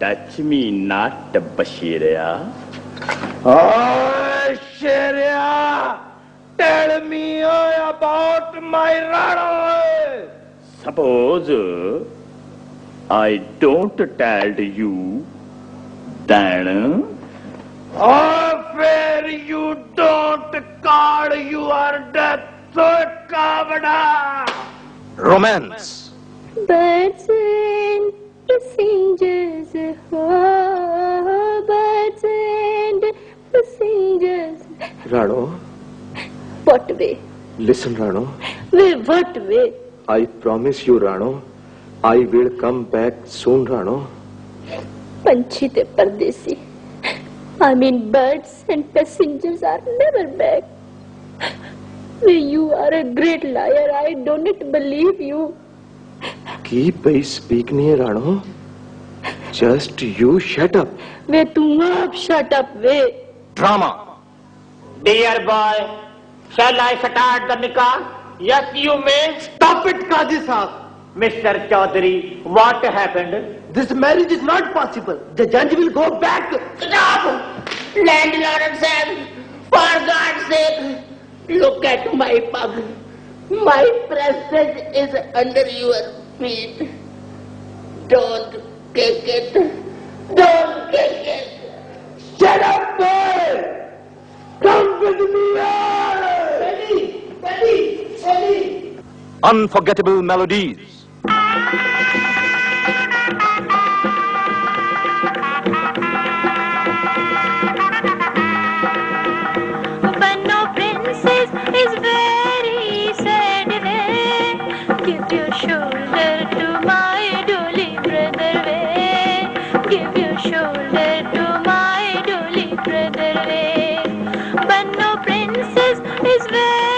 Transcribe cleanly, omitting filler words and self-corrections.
touch me not, Bashiria. Oh, Sharia! Tell me about my Rano! Suppose I don't tell you, then? Oh, where you don't call your death, Kavada! Romance. Birds and passengers, oh, birds and passengers. Rano, What way? listen, Rano. Way, what way? I promise you, Rano, I will come back soon, Rano. Panchi te pardesi. I mean, birds and passengers are never back. You are a great liar. I don't believe you. Keep speaking here, Rano. Just you shut up. Way, tu aap shut up, way. Drama. Dear boy, shall I start the nikah? Yes, you may. Stop it, Qazi Sahab. Mr. Chaudhary, what happened? This marriage is not possible. The judge will go back. Stop! Landlord Sam, for God's sake, look at my pug. My prestige is under your feet. Don't kick it. Don't kick it. Shut up, boy! Come with me! Eddie! Unforgettable melodies. Banno princess is very sad way. Give your shoulder to my dolly brother way. Give your shoulder to my dolly brother way. Banno princess is very